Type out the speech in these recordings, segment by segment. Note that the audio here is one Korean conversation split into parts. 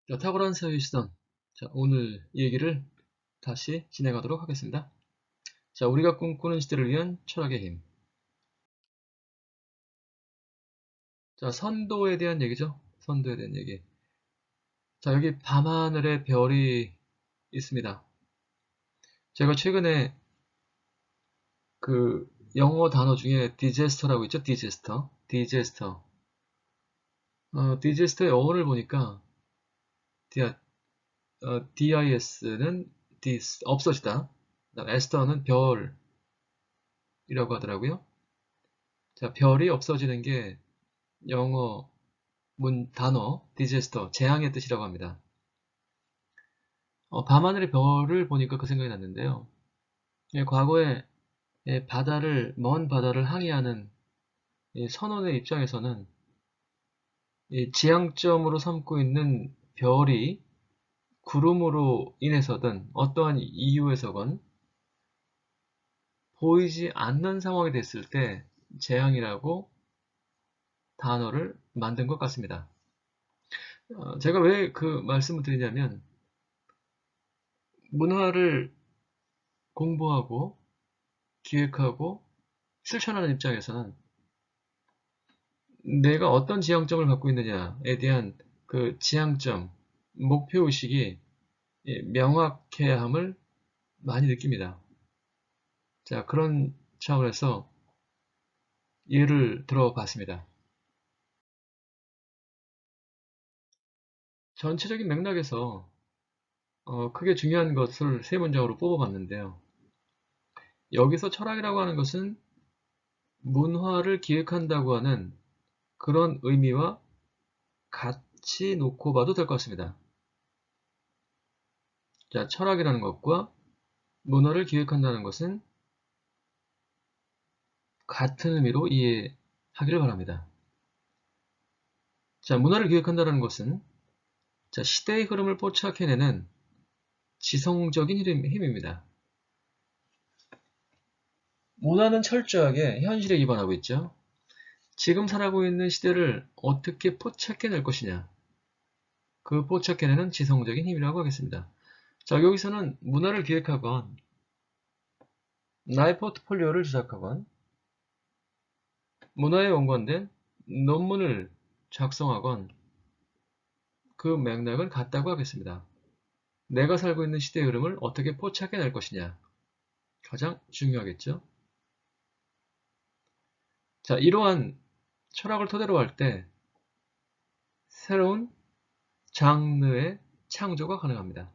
자, 탁월한 사회시선. 자, 오늘 얘기를 다시 진행하도록 하겠습니다. 자, 우리가 꿈꾸는 시대를 위한 철학의 힘. 자, 선도에 대한 얘기죠. 선도에 대한 얘기. 자, 여기 밤하늘에 별이 있습니다. 제가 최근에 그 영어 단어 중에 디제스터라고 있죠. 디제스터. 디제스터. 디제스터의 어원을 보니까 DIS는 없어지다. 에스터는 별이라고 하더라고요. 자, 별이 없어지는 게 영어 단어 디제스터 재앙의 뜻이라고 합니다. 밤하늘의 별을 보니까 그 생각이 났는데요. 예, 과거에 먼 바다를 항해하는 선원의 입장에서는 지향점으로 삼고 있는 별이 구름으로 인해서든 어떠한 이유에서건 보이지 않는 상황이 됐을 때 재앙이라고 단어를 만든 것 같습니다. 제가 왜 그 말씀을 드리냐면 문화를 공부하고 기획하고 실천하는 입장에서는 내가 어떤 지향점을 갖고 있느냐에 대한 그 지향점, 목표의식이 명확해야 함을 많이 느낍니다. 자, 그런 차원에서 예를 들어봤습니다. 전체적인 맥락에서 크게 중요한 것을 세 문장으로 뽑아봤는데요. 여기서 철학이라고 하는 것은 문화를 기획한다고 하는 그런 의미와 같이 놓고 봐도 될 것 같습니다. 자, 철학이라는 것과 문화를 기획한다는 것은 같은 의미로 이해하기를 바랍니다. 자, 문화를 기획한다는 것은 자, 시대의 흐름을 포착해내는 지성적인 힘입니다. 문화는 철저하게 현실에 기반하고 있죠. 지금 살아가고 있는 시대를 어떻게 포착해낼 것이냐. 그 포착해내는 지성적인 힘이라고 하겠습니다. 자, 여기서는 문화를 기획하건 나의 포트폴리오를 제작하건 문화에 연관된 논문을 작성하건 그 맥락은 같다고 하겠습니다. 내가 살고 있는 시대의 흐름을 어떻게 포착해낼 것이냐. 가장 중요하겠죠. 자, 이러한 철학을 토대로 할 때 새로운 장르의 창조가 가능합니다.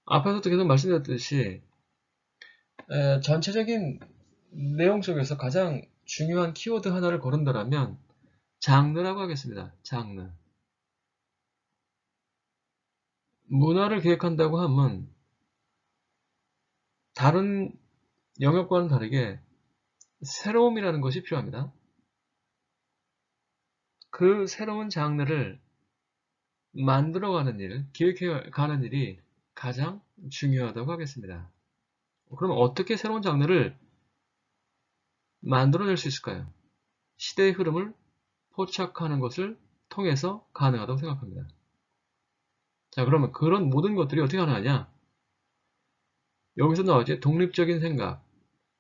앞에서도 계속 말씀드렸듯이 전체적인 내용 속에서 가장 중요한 키워드 하나를 고른다면 장르라고 하겠습니다. 장르. 문화를 기획한다고 하면 다른 영역과는 다르게 새로움이라는 것이 필요합니다. 그 새로운 장르를 만들어가는 일, 기획해가는 일이 가장 중요하다고 하겠습니다. 그럼 어떻게 새로운 장르를 만들어낼 수 있을까요? 시대의 흐름을 포착하는 것을 통해서 가능하다고 생각합니다. 자, 그러면 그런 모든 것들이 어떻게 가능하냐? 여기서 나오지 독립적인 생각,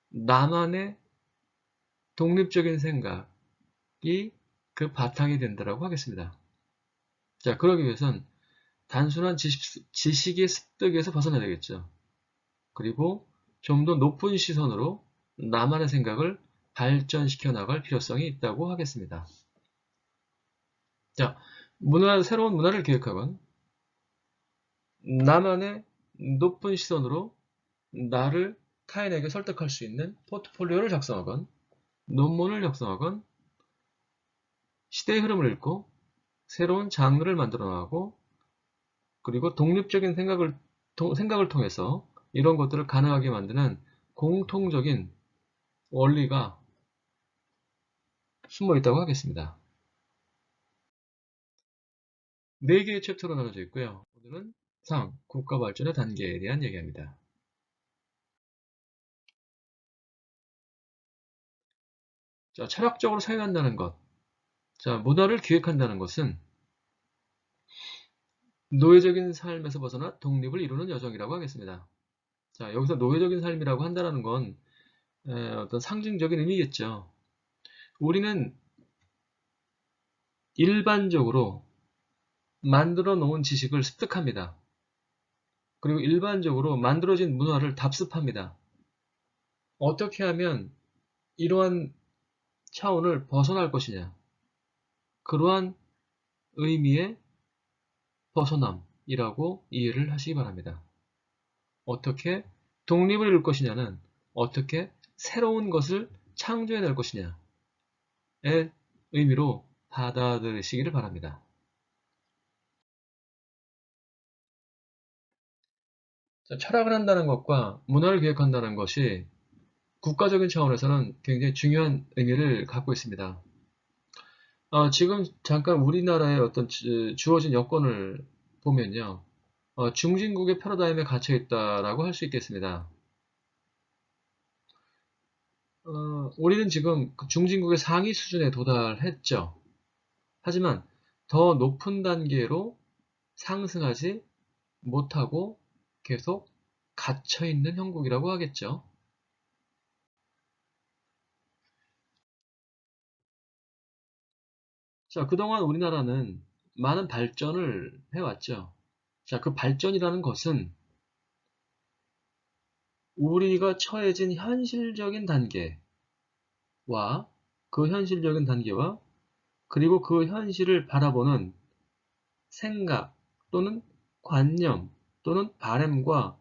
나만의 독립적인 생각이 그 바탕이 된다고 하겠습니다. 자, 그러기 위해선 단순한 지식의 습득에서 벗어나야 되겠죠. 그리고 좀 더 높은 시선으로 나만의 생각을 발전시켜 나갈 필요성이 있다고 하겠습니다. 자, 새로운 문화를 기획하건 나만의 높은 시선으로 나를 타인에게 설득할 수 있는 포트폴리오를 작성하건 논문을 작성하건 시대의 흐름을 읽고 새로운 장르를 만들어 나가고 그리고 독립적인 생각을 통해서 이런 것들을 가능하게 만드는 공통적인 원리가 숨어 있다고 하겠습니다. 4개의 챕터로 나눠져 있고요. 오늘은 국가 발전의 단계에 대한 얘기입니다. 자, 철학적으로 사유한다는 것. 자, 문화를 기획한다는 것은 노예적인 삶에서 벗어나 독립을 이루는 여정이라고 하겠습니다. 자, 여기서 노예적인 삶이라고 한다는 건 어떤 상징적인 의미겠죠. 우리는 일반적으로 만들어 놓은 지식을 습득합니다. 그리고 일반적으로 만들어진 문화를 답습합니다. 어떻게 하면 이러한 차원을 벗어날 것이냐. 그러한 의미의 벗어남이라고 이해를 하시기 바랍니다. 어떻게 독립을 이룰 것이냐는 어떻게 새로운 것을 창조해낼 것이냐의 의미로 받아들이시기를 바랍니다. 자, 철학을 한다는 것과 문화를 기획한다는 것이 국가적인 차원에서는 굉장히 중요한 의미를 갖고 있습니다. 지금 잠깐 우리나라의 어떤 주어진 여건을 보면요. 중진국의 패러다임에 갇혀 있다라고 할 수 있겠습니다. 우리는 지금 그 중진국의 상위 수준에 도달했죠. 하지만 더 높은 단계로 상승하지 못하고 계속 갇혀 있는 형국이라고 하겠죠. 자, 그동안 우리나라는 많은 발전을 해왔죠. 자, 그 발전이라는 것은 우리가 처해진 현실적인 단계와 그 현실적인 단계와 그리고 그 현실을 바라보는 생각 또는 관념 또는 바램과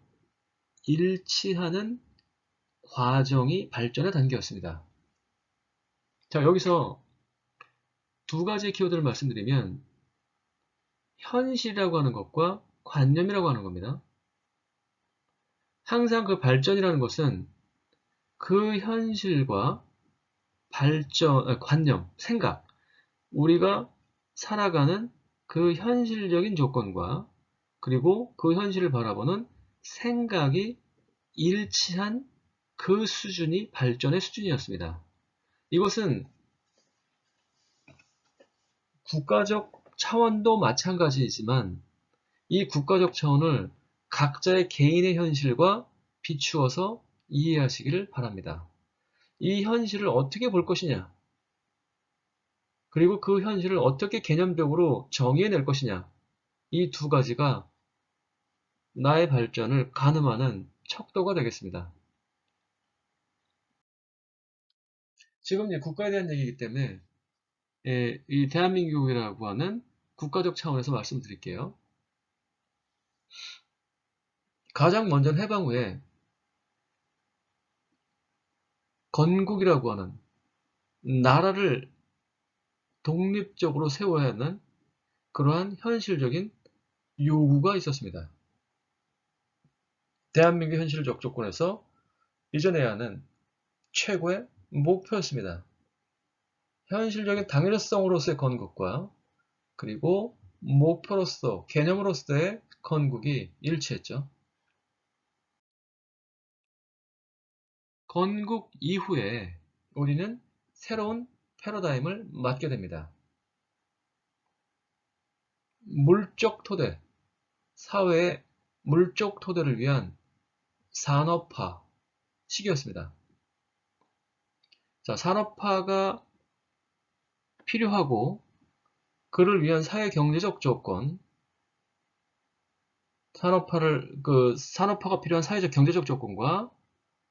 일치하는 과정이 발전의 단계였습니다. 자, 여기서 두 가지 키워드를 말씀드리면 현실이라고 하는 것과 관념이라고 하는 겁니다. 항상 그 발전이라는 것은 그 현실과 관념, 생각, 우리가 살아가는 그 현실적인 조건과 그리고 그 현실을 바라보는 생각이 일치한 그 수준이 발전의 수준이었습니다. 이것은 국가적 차원도 마찬가지이지만 이 국가적 차원을 각자의 개인의 현실과 비추어서 이해하시기를 바랍니다. 이 현실을 어떻게 볼 것이냐, 그리고 그 현실을 어떻게 개념적으로 정의해낼 것이냐, 이 두 가지가 나의 발전을 가늠하는 척도가 되겠습니다. 지금 이제 국가에 대한 얘기이기 때문에 이 대한민국이라고 하는 국가적 차원에서 말씀드릴게요. 가장 먼저 해방 후에 건국이라고 하는 나라를 독립적으로 세워야 하는 그러한 현실적인 요구가 있었습니다. 대한민국 현실적 조건에서 이뤄내야 하는 최고의 목표였습니다. 현실적인 당연성으로서의 건국과 그리고 목표로서, 개념으로서의 건국이 일치했죠. 건국 이후에 우리는 새로운 패러다임을 맞게 됩니다. 물적 토대, 사회의 물적 토대를 위한 산업화 시기였습니다. 자, 산업화가 필요하고 그를 위한 사회 경제적 조건, 산업화가 필요한 사회적 경제적 조건과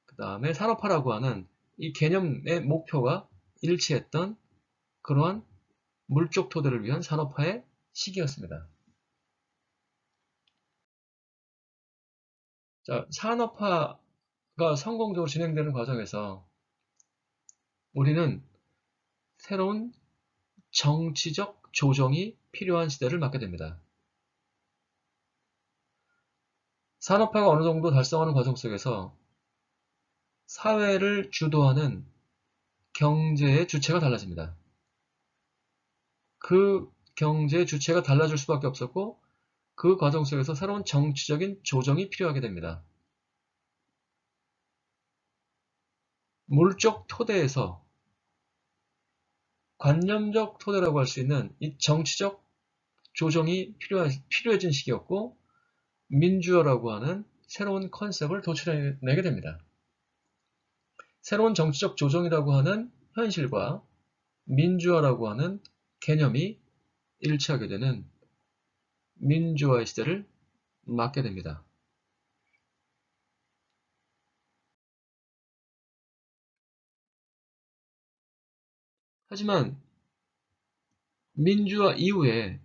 그 다음에 산업화라고 하는 이 개념의 목표가 일치했던 그러한 물적 토대를 위한 산업화의 시기였습니다. 자, 산업화가 성공적으로 진행되는 과정에서 우리는 새로운 정치적 조정이 필요한 시대를 맞게 됩니다. 산업화가 어느 정도 달성하는 과정 속에서 사회를 주도하는 경제의 주체가 달라집니다. 그 경제의 주체가 달라질 수밖에 없었고 그 과정 속에서 새로운 정치적인 조정이 필요하게 됩니다. 물적 토대에서 관념적 토대라고 할 수 있는 이 정치적 조정이 필요해진 시기였고, 민주화라고 하는 새로운 컨셉을 도출해내게 됩니다. 새로운 정치적 조정이라고 하는 현실과 민주화라고 하는 개념이 일치하게 되는 민주화의 시대를 맞게 됩니다. 하지만 민주화 이후에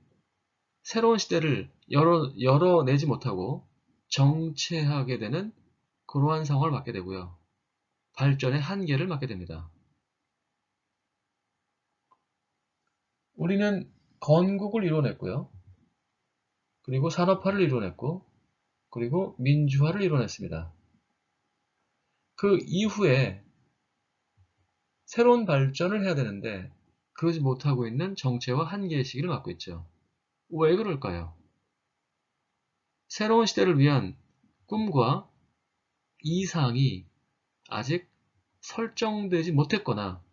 새로운 시대를 열어내지 못하고 정체하게 되는 그러한 상황을 맞게 되고요. 발전의 한계를 맞게 됩니다. 우리는 건국을 이뤄냈고요. 그리고 산업화를 이뤄냈고, 그리고 민주화를 이뤄냈습니다. 그 이후에 새로운 발전을 해야 되는데 그러지 못하고 있는 정체와 한계의 시기를 맞고 있죠. 왜 그럴까요? 새로운 시대를 위한 꿈과 이상이 아직 설정되지 못했거나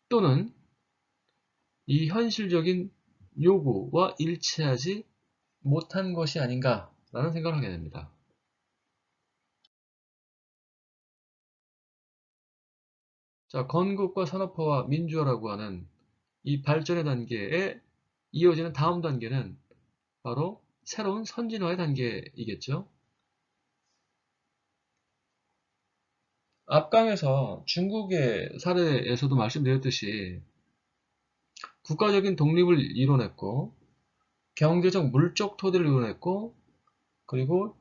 또는 이 현실적인 요구와 일치하지 못한 것이 아닌가라는 생각을 하게 됩니다. 자, 건국과 산업화와 민주화라고 하는 이 발전의 단계에 이어지는 다음 단계는 바로 새로운 선진화의 단계이겠죠. 앞강에서 중국의 사례에서도 말씀드렸듯이 국가적인 독립을 이뤄냈고 경제적 물적 토대를 이뤄냈고 그리고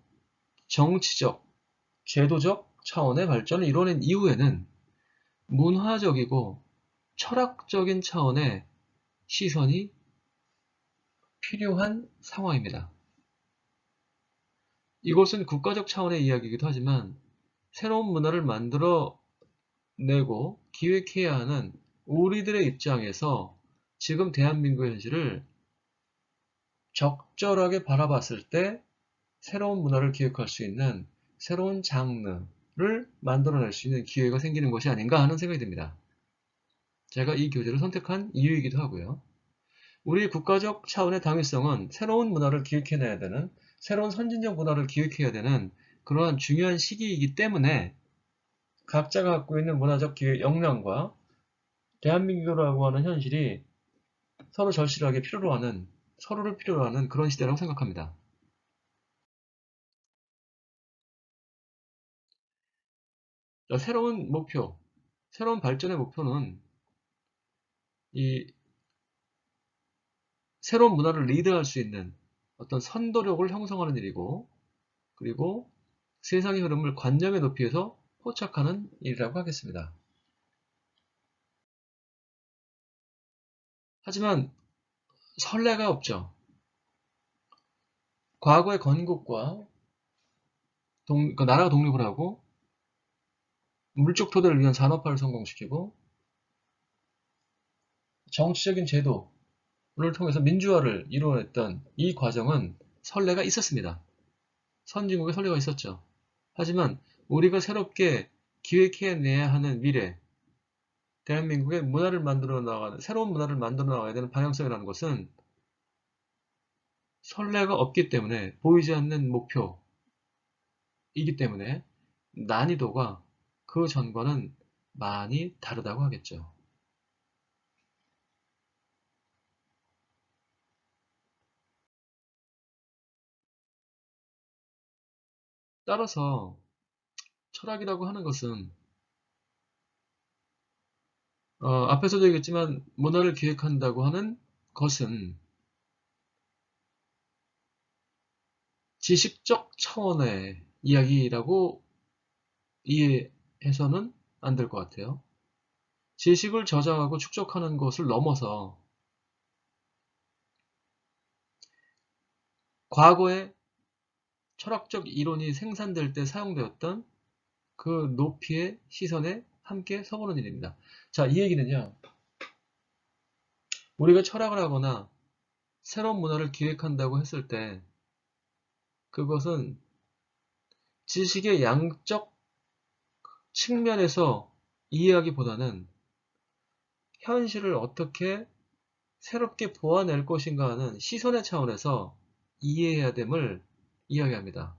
정치적, 제도적 차원의 발전을 이뤄낸 이후에는 문화적이고 철학적인 차원의 시선이 필요한 상황입니다. 이것은 국가적 차원의 이야기이기도 하지만 새로운 문화를 만들어 내고 기획해야 하는 우리들의 입장에서 지금 대한민국의 현실을 적절하게 바라봤을 때 새로운 문화를 기획할 수 있는 새로운 장르를 만들어낼 수 있는 기회가 생기는 것이 아닌가 하는 생각이 듭니다. 제가 이 교재를 선택한 이유이기도 하고요. 우리 국가적 차원의 당위성은 새로운 문화를 기획해내야 되는, 새로운 선진적 문화를 기획해야 되는 그러한 중요한 시기이기 때문에 각자가 갖고 있는 문화적 기획 역량과 대한민국이라고 하는 현실이 서로 절실하게 서로를 필요로 하는 그런 시대라고 생각합니다. 새로운 목표, 새로운 발전의 목표는 이 새로운 문화를 리드할 수 있는 어떤 선도력을 형성하는 일이고, 그리고 세상의 흐름을 관념에 높이해서 포착하는 일이라고 하겠습니다. 하지만 선례가 없죠. 과거의 건국과 나라가 독립을 하고 물적 토대를 위한 산업화를 성공시키고 정치적인 제도를 통해서 민주화를 이루어냈던 이 과정은 선례가 있었습니다. 선진국의 선례가 있었죠. 하지만 우리가 새롭게 기획해내야 하는 미래, 대한민국의 문화를 만들어 나가는, 새로운 문화를 만들어 나가야 되는 방향성이라는 것은 선례가 없기 때문에 보이지 않는 목표이기 때문에 난이도가 그 전과는 많이 다르다고 하겠죠. 따라서 철학이라고 하는 것은 앞에서도 얘기했지만 문화를 기획한다고 하는 것은 지식적 차원의 이야기라고 이해해서는 안 될 것 같아요. 지식을 저장하고 축적하는 것을 넘어서 과거에 철학적 이론이 생산될 때 사용되었던 그 높이의 시선에 함께 서보는 일입니다. 자, 이 얘기는요. 우리가 철학을 하거나 새로운 문화를 기획한다고 했을 때 그것은 지식의 양적 측면에서 이해하기보다는 현실을 어떻게 새롭게 보아낼 것인가 하는 시선의 차원에서 이해해야 됨을 이야기합니다.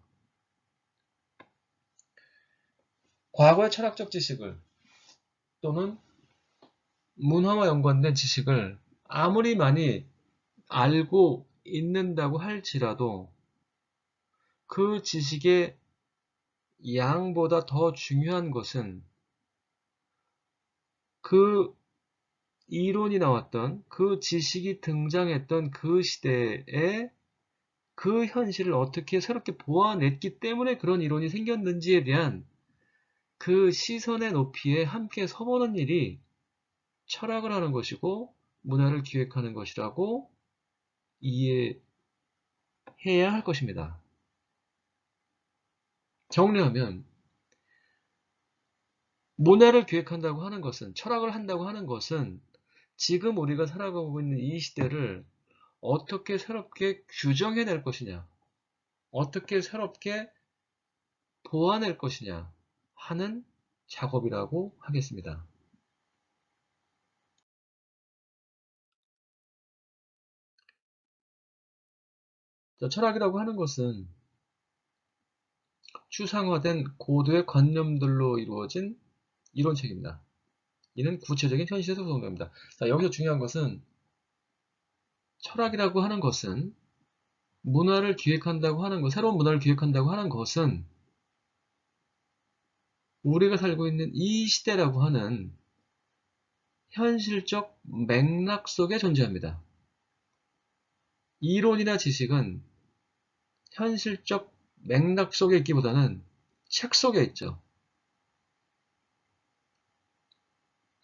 과거의 철학적 지식을 또는 문화와 연관된 지식을 아무리 많이 알고 있는다고 할지라도 그 지식의 양보다 더 중요한 것은 그 이론이 나왔던 그 지식이 등장했던 그 시대에 그 현실을 어떻게 새롭게 보아냈기 때문에 그런 이론이 생겼는지에 대한 그 시선의 높이에 함께 서보는 일이 철학을 하는 것이고 문화를 기획하는 것이라고 이해해야 할 것입니다. 정리하면 문화를 기획한다고 하는 것은, 철학을 한다고 하는 것은 지금 우리가 살아가고 있는 이 시대를 어떻게 새롭게 규정해낼 것이냐, 어떻게 새롭게 보아낼 것이냐 하는 작업이라고 하겠습니다. 자, 철학이라고 하는 것은 추상화된 고도의 관념들로 이루어진 이론책입니다. 이는 구체적인 현실에서 구성됩니다. 자, 여기서 중요한 것은 철학이라고 하는 것은 문화를 기획한다고 하는 것, 새로운 문화를 기획한다고 하는 것은 우리가 살고 있는 이 시대라고 하는 현실적 맥락 속에 존재합니다. 이론이나 지식은 현실적 맥락 속에 있기보다는 책 속에 있죠.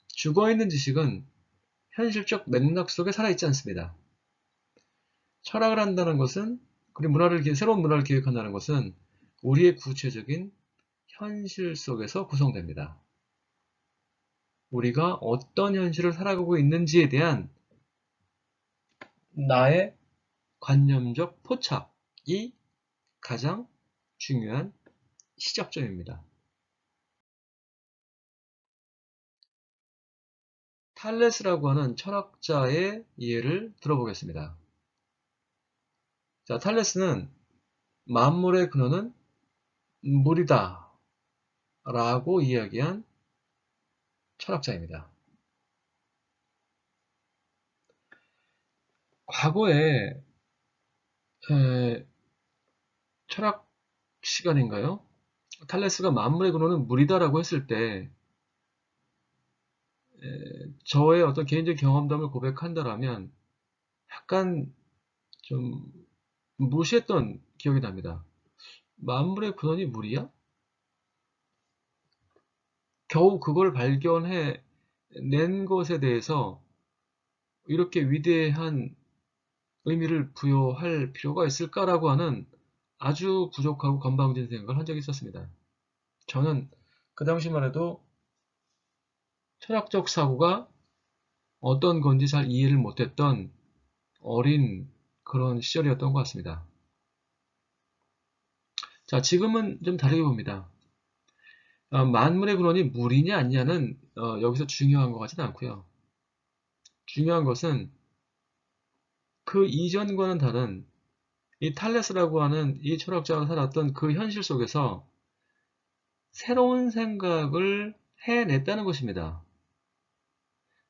죽어있는 지식은 현실적 맥락 속에 살아있지 않습니다. 철학을 한다는 것은, 그리고 새로운 문화를 기획한다는 것은 우리의 구체적인 현실 속에서 구성됩니다. 우리가 어떤 현실을 살아가고 있는지에 대한 나의 관념적 포착이 가장 중요한 시작점입니다. 탈레스라고 하는 철학자의 예를 들어보겠습니다. 자, 탈레스는 만물의 근원은 물이다 라고 이야기한 철학자입니다. 과거에 철학 시간인가요? 탈레스가 만물의 근원은 물이다라고 했을 때 저의 어떤 개인적 경험담을 고백한다라면 약간 좀 무시했던 기억이 납니다. 만물의 근원이 물이야? 겨우 그걸 발견해 낸 것에 대해서 이렇게 위대한 의미를 부여할 필요가 있을까라고 하는 아주 부족하고 건방진 생각을 한 적이 있었습니다. 저는 그 당시만 해도 철학적 사고가 어떤 건지 잘 이해를 못했던 어린 그런 시절이었던 것 같습니다. 자, 지금은 좀 다르게 봅니다. 만물의 근원이 물이냐 아니냐는 여기서 중요한 것 같지는 않고요. 중요한 것은 그 이전과는 다른 이 탈레스라고 하는 이 철학자가 살았던 그 현실 속에서 새로운 생각을 해냈다는 것입니다.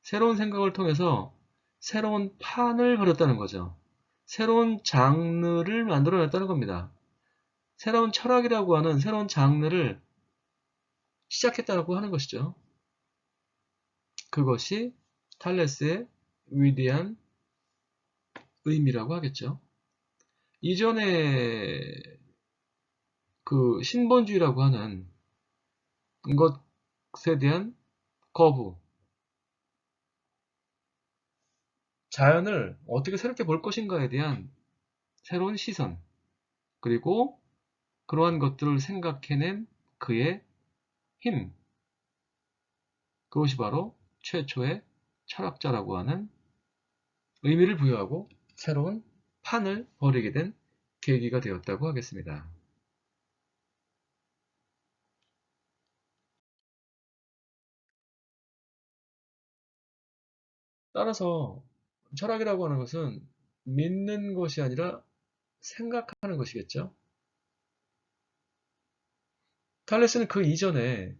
새로운 생각을 통해서 새로운 판을 벌였다는 거죠. 새로운 장르를 만들어냈다는 겁니다. 새로운 철학이라고 하는 새로운 장르를 시작했다고 하는 것이죠. 그것이 탈레스의 위대한 의미라고 하겠죠. 이전에 그 신본주의라고 하는 것에 대한 거부, 자연을 어떻게 새롭게 볼 것인가에 대한 새로운 시선, 그리고 그러한 것들을 생각해낸 그의 힘, 그것이 바로 최초의 철학자라고 하는 의미를 부여하고 새로운 판을 벌이게 된 계기가 되었다고 하겠습니다. 따라서 철학이라고 하는 것은 믿는 것이 아니라 생각하는 것이겠죠. 탈레스는 그 이전에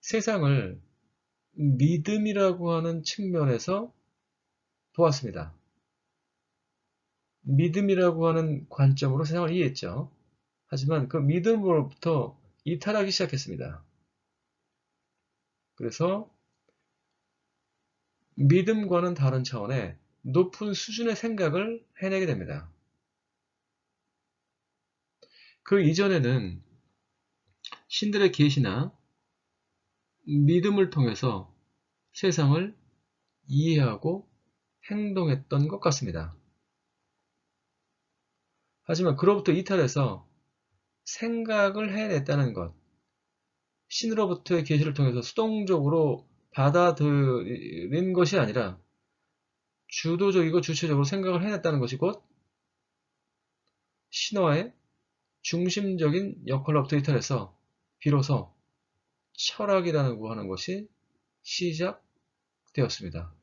세상을 믿음이라고 하는 측면에서 보았습니다. 믿음이라고 하는 관점으로 세상을 이해했죠. 하지만 그 믿음으로부터 이탈하기 시작했습니다. 그래서 믿음과는 다른 차원의 높은 수준의 생각을 해내게 됩니다. 그 이전에는 신들의 계시나 믿음을 통해서 세상을 이해하고 행동했던 것 같습니다. 하지만 그로부터 이탈해서 생각을 해냈다는 것, 신으로부터의 계시를 통해서 수동적으로 받아들인 것이 아니라 주도적이고 주체적으로 생각을 해냈다는 것이 곧 신화의 중심적인 역할로부터 이탈해서 비로소 철학이라고 하는 것이 시작되었습니다.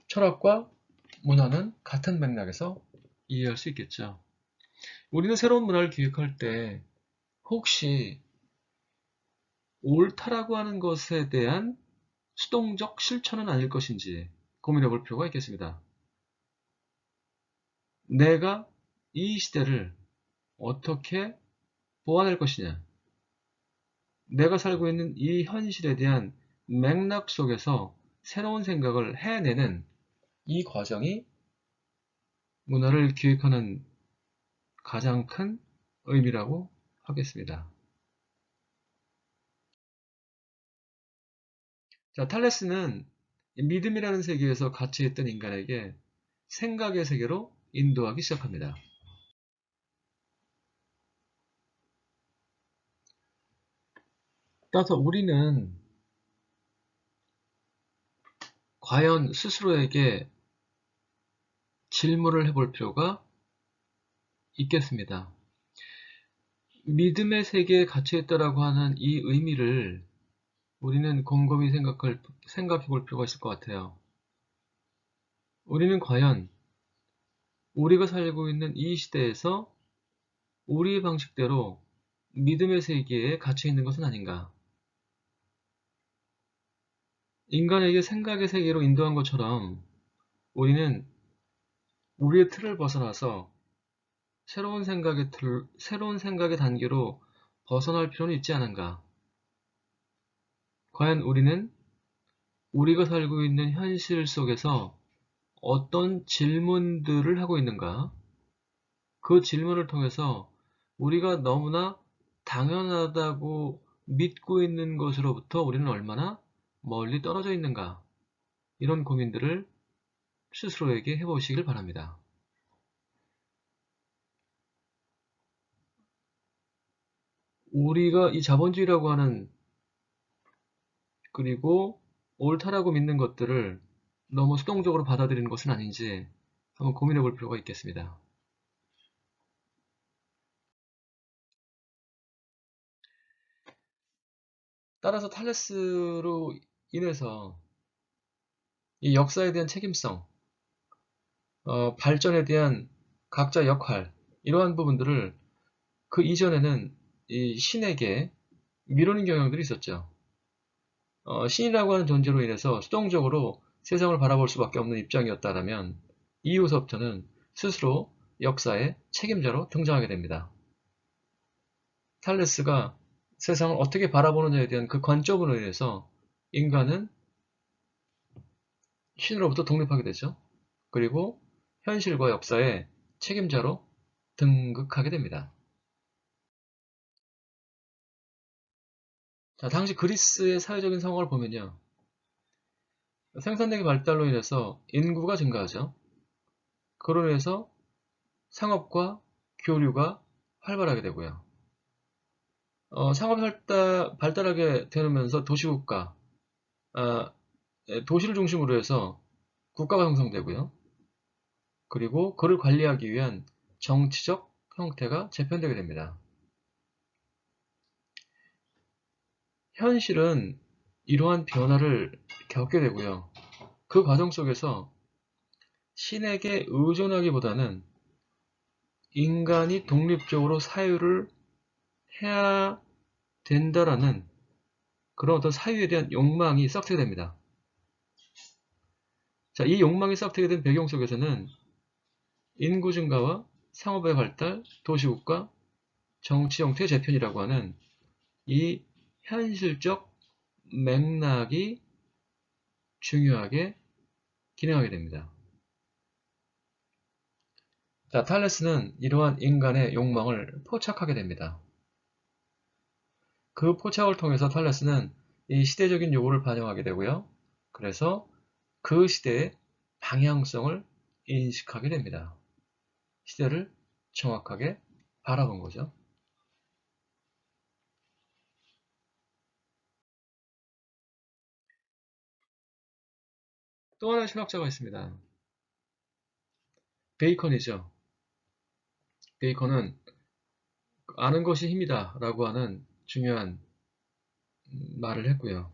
철학과 문화는 같은 맥락에서 이해할 수 있겠죠. 우리는 새로운 문화를 기획할 때 혹시 옳다라고 하는 것에 대한 수동적 실천은 아닐 것인지 고민해 볼 필요가 있겠습니다. 내가 이 시대를 어떻게 보완할 것이냐, 내가 살고 있는 이 현실에 대한 맥락 속에서 새로운 생각을 해내는 이 과정이 문화를 기획하는 가장 큰 의미라고 하겠습니다. 자, 탈레스는 믿음이라는 세계에서 같이 있던 인간에게 생각의 세계로 인도하기 시작합니다. 따라서 우리는 과연 스스로에게 질문을 해볼 필요가 있겠습니다. 믿음의 세계에 갇혀있다라고 하는 이 의미를 우리는 곰곰이 생각해 볼 필요가 있을 것 같아요. 우리는 과연 우리가 살고 있는 이 시대에서 우리의 방식대로 믿음의 세계에 갇혀 있는 것은 아닌가? 인간에게 생각의 세계로 인도한 것처럼 우리는 우리의 틀을 벗어나서 새로운 생각의 단계로 벗어날 필요는 있지 않은가? 과연 우리는 우리가 살고 있는 현실 속에서 어떤 질문들을 하고 있는가? 그 질문을 통해서 우리가 너무나 당연하다고 믿고 있는 것으로부터 우리는 얼마나 멀리 떨어져 있는가? 이런 고민들을 스스로에게 해보시길 바랍니다. 우리가 이 자본주의라고 하는 그리고 옳다라고 믿는 것들을 너무 수동적으로 받아들이는 것은 아닌지 한번 고민해 볼 필요가 있겠습니다. 따라서 탈레스로 인해서 이 역사에 대한 책임성, 발전에 대한 각자 역할, 이러한 부분들을 그 이전에는 이 신에게 미루는 경향들이 있었죠. 신이라고 하는 존재로 인해서 수동적으로 세상을 바라볼 수밖에 없는 입장이었다면 이후서부터는 스스로 역사의 책임자로 등장하게 됩니다. 탈레스가 세상을 어떻게 바라보느냐에 대한 그 관점으로 인해서 인간은 신으로부터 독립하게 되죠. 그리고 현실과 역사의 책임자로 등극하게 됩니다. 자, 당시 그리스의 사회적인 상황을 보면요. 생산력의 발달로 인해서 인구가 증가하죠. 그로 인해서 상업과 교류가 활발하게 되고요. 상업이 발달하게 되면서 도시국가, 도시를 중심으로 해서 국가가 형성되고요. 그리고 그를 관리하기 위한 정치적 형태가 재편되게 됩니다. 현실은 이러한 변화를 겪게 되고요. 그 과정 속에서 신에게 의존하기보다는 인간이 독립적으로 사유를 해야 된다라는 그런 어떤 사유에 대한 욕망이 싹트게 됩니다. 자, 이 욕망이 싹트게 된 배경 속에서는 인구 증가와 상업의 발달, 도시국가, 정치 형태의 재편이라고 하는 이 현실적 맥락이 중요하게 기능하게 됩니다. 자, 탈레스는 이러한 인간의 욕망을 포착하게 됩니다. 그 포착을 통해서 탈레스는 이 시대적인 요구를 반영하게 되고요. 그래서 그 시대의 방향성을 인식하게 됩니다. 시대를 정확하게 바라본 거죠. 또 하나의 철학자가 있습니다. 베이컨이죠. 베이컨은 아는 것이 힘이다 라고 하는 중요한 말을 했고요.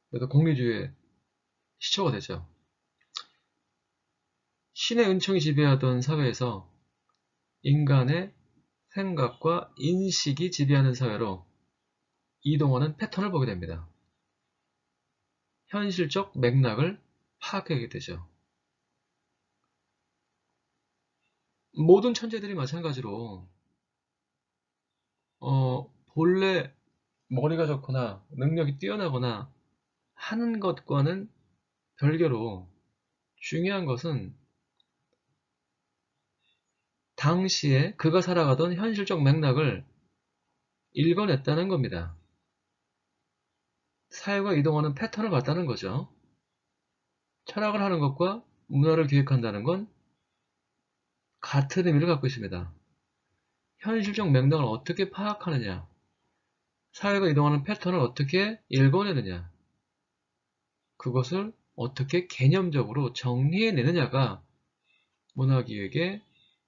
그래서 공리주의의 시초가 되죠. 신의 은총이 지배하던 사회에서 인간의 생각과 인식이 지배하는 사회로 이동하는 패턴을 보게 됩니다. 현실적 맥락을 파악하게 되죠. 모든 천재들이 마찬가지로 본래 머리가 좋거나 능력이 뛰어나거나 하는 것과는 별개로 중요한 것은 당시에 그가 살아가던 현실적 맥락을 읽어냈다는 겁니다. 사회가 이동하는 패턴을 봤다는 거죠. 철학을 하는 것과 문화를 기획한다는 건 같은 의미를 갖고 있습니다. 현실적 맥락을 어떻게 파악하느냐, 사회가 이동하는 패턴을 어떻게 읽어내느냐, 그것을 어떻게 개념적으로 정리해내느냐가 문화기획의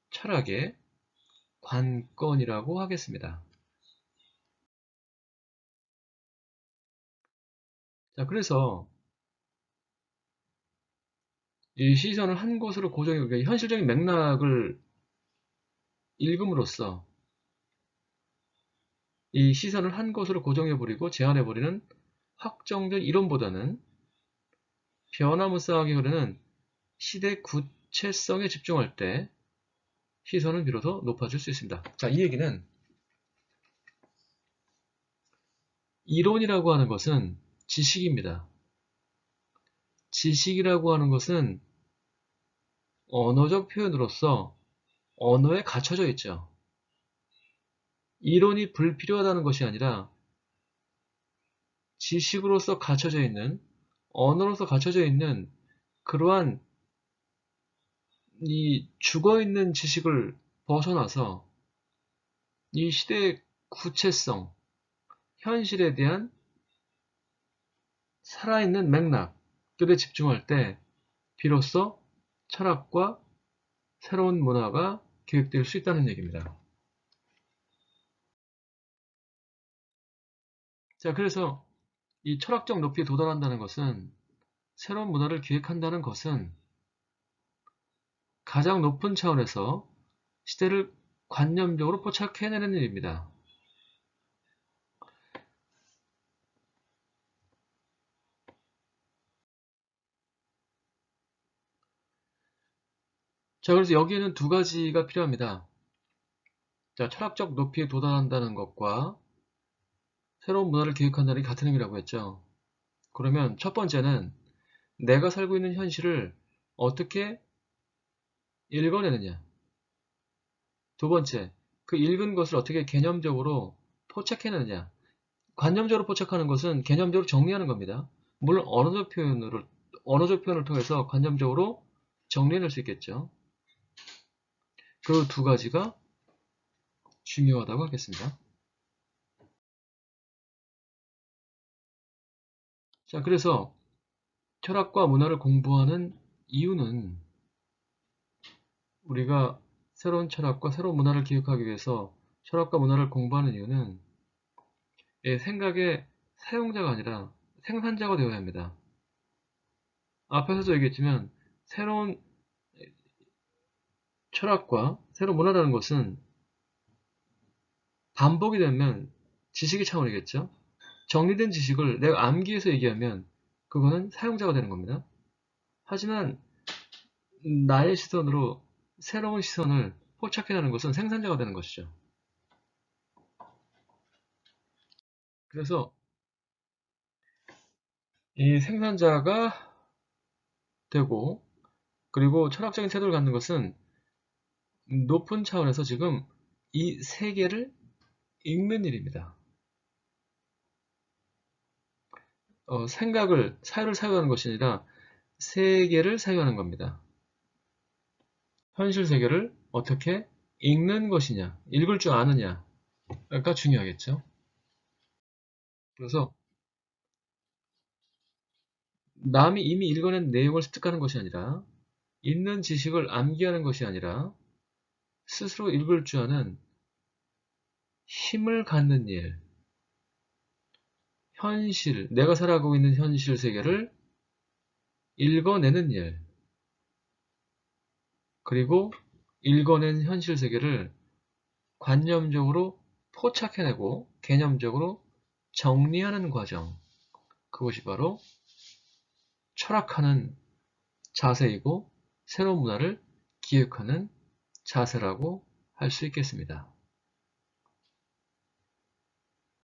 철학의 관건이라고 하겠습니다. 자, 그래서 이 시선을 한 곳으로 고정해, 그러니까 현실적인 맥락을 읽음으로써 이 시선을 한 곳으로 고정해버리고 제한해버리는 확정된 이론보다는 변화무쌍하게 흐르는 시대 구체성에 집중할 때 시선은 비로소 높아질 수 있습니다. 자, 이 얘기는 이론이라고 하는 것은 지식입니다. 지식이라고 하는 것은 언어적 표현으로서 언어에 갖춰져 있죠. 이론이 불필요하다는 것이 아니라 지식으로서 갖춰져 있는, 언어로서 갖춰져 있는 그러한 이 죽어있는 지식을 벗어나서 이 시대의 구체성, 현실에 대한 살아있는 맥락들에 집중할 때 비로소 철학과 새로운 문화가 기획될 수 있다는 얘기입니다. 자, 그래서 이 철학적 높이에 도달한다는 것은 새로운 문화를 기획한다는 것은 가장 높은 차원에서 시대를 관념적으로 포착해내는 일입니다. 자, 그래서 여기에는 두 가지가 필요합니다. 자, 철학적 높이에 도달한다는 것과 새로운 문화를 기획한다는 게 같은 의미라고 했죠. 그러면 첫 번째는 내가 살고 있는 현실을 어떻게 읽어내느냐. 두 번째, 그 읽은 것을 어떻게 개념적으로 포착해내느냐. 관념적으로 포착하는 것은 개념적으로 정리하는 겁니다. 물론 언어적 표현을 통해서 관념적으로 정리해낼 수 있겠죠. 그 두 가지가 중요하다고 하겠습니다. 자, 그래서 철학과 문화를 공부하는 이유는 우리가 새로운 철학과 새로운 문화를 기획하기 위해서 철학과 문화를 공부하는 이유는 생각의 사용자가 아니라 생산자가 되어야 합니다. 앞에서도 얘기했지만 새로운 철학과 새로운 문화라는 것은 반복이 되면 지식의 차원이겠죠. 정리된 지식을 내가 암기해서 얘기하면 그거는 사용자가 되는 겁니다. 하지만 나의 시선으로 새로운 시선을 포착해내는 것은 생산자가 되는 것이죠. 그래서 이 생산자가 되고 그리고 철학적인 태도를 갖는 것은 높은 차원에서 지금 이 세계를 읽는 일입니다. 생각을, 사유를 사유하는 것이 아니라 세계를 사유하는 겁니다. 현실 세계를 어떻게 읽는 것이냐, 읽을 줄 아느냐가 중요하겠죠. 그래서 남이 이미 읽어낸 내용을 습득하는 것이 아니라 있는 지식을 암기하는 것이 아니라 스스로 읽을 줄 아는 힘을 갖는 일, 현실, 내가 살아가고 있는 현실 세계를 읽어내는 일, 그리고 읽어낸 현실 세계를 관념적으로 포착해내고 개념적으로 정리하는 과정, 그것이 바로 철학하는 자세이고 새로운 문화를 기획하는 자세라고 할 수 있겠습니다.